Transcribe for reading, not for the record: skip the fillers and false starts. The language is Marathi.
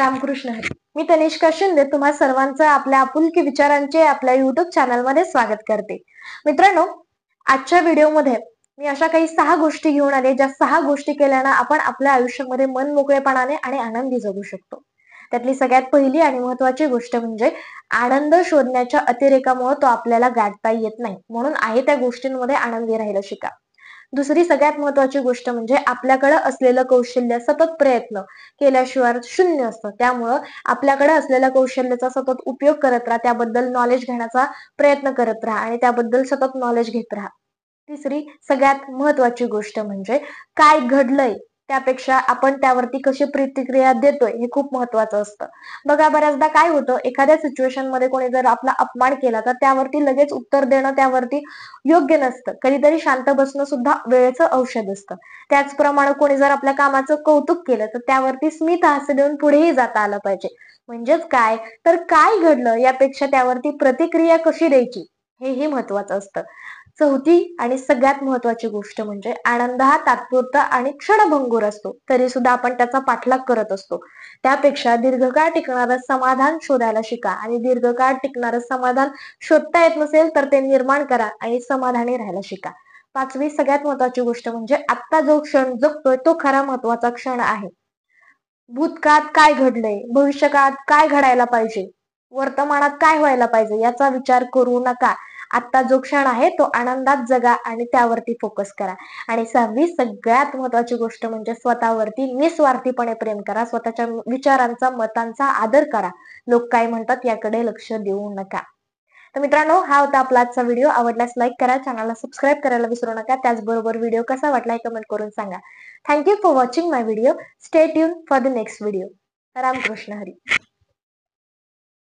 रामकृष्ण हरी. मी तनिष्का शिंदे तुम्हा सर्वांचं आपल्या आपुलकी विचारांचे आपल्या युट्यूब चॅनलमध्ये स्वागत करते. मित्रांनो, आजच्या व्हिडिओमध्ये मी अशा काही 6 गोष्टी घेऊन आले, ज्या 6 गोष्टी केल्यानं आपण आपल्या आयुष्यामध्ये मन मोकळेपणाने आणि आनंदी जगू शकतो. त्यातली सगळ्यात पहिली आणि महत्वाची गोष्ट म्हणजे आनंद शोधण्याच्या अतिरेकामुळे तो आपल्याला गाठता येत नाही, म्हणून आहे त्या गोष्टींमध्ये आनंदी राहायला शिका. दुसरी सगळ्यात महत्वाची गोष्ट म्हणजे आपल्याकडे असलेलं कौशल्य सतत प्रयत्न केल्याशिवाय शून्य असतं. त्यामुळं आपल्याकडे असलेल्या कौशल्याचा सतत उपयोग करत राहा, त्याबद्दल नॉलेज घेण्याचा प्रयत्न करत राहा आणि त्याबद्दल सतत नॉलेज घेत राहा. तिसरी सगळ्यात महत्वाची गोष्ट म्हणजे काय घडलंय त्यापेक्षा आपण त्यावरती कशी प्रतिक्रिया देतोय हे खूप महत्वाचं असतं. बघा, बऱ्याचदा काय होतं, एखाद्या सिच्युएशन मध्ये कोणी जर आपला अपमान केला तर त्यावरती लगेच उत्तर देणं त्यावरती योग्य नसतं. कधीतरी शांत बसणं सुद्धा वेळेचं औषध असतं. त्याचप्रमाणे कोणी जर आपल्या कामाचं कौतुक केलं तर त्यावरती स्मित हास्य देऊन पुढेही जाता आलं पाहिजे. म्हणजेच काय, तर काय घडलं यापेक्षा त्यावरती प्रतिक्रिया कशी द्यायची हेही महत्वाचं असतं. चौथी आणि सगळ्यात महत्वाची गोष्ट म्हणजे आनंद हा तात्पुरता आणि क्षणभंगूर असतो, तरी सुद्धा आपण त्याचा पाठलाग करत असतो. त्यापेक्षा दीर्घकाळ टिकणारं समाधान शोधायला शिका आणि दीर्घकाळ टिकणारं समाधान शोधता येत नसेल तर ते निर्माण करा आणि समाधानी राहायला शिका. पाचवी सगळ्यात महत्वाची गोष्ट म्हणजे आत्ता जो क्षण जगतोय तो खरा महत्वाचा क्षण आहे. भूतकाळात काय घडलंय, भविष्यकाळात काय घडायला पाहिजे, वर्तमानात काय व्हायला पाहिजे याचा विचार करू नका. आता जो क्षण आहे तो आनंदात जगा आणि त्यावरती फोकस करा. आणि सहावी सगळ्यात महत्वाची गोष्ट म्हणजे स्वतःवरती निस्वार्थीपणे प्रेम करा. स्वतःच्या विचारांचा, मतांचा आदर करा. लोक काय म्हणतात याकडे लक्ष देऊ नका. तर मित्रांनो, हा होता आपला आजचा व्हिडिओ. आवडल्यास लाईक करा, चॅनलला सबस्क्राईब करायला विसरू नका. त्याचबरोबर व्हिडिओ कसा वाटला हे कमेंट करून सांगा. Thank you for watching my video. Stay tune for the next video. Ramkrishna Hari.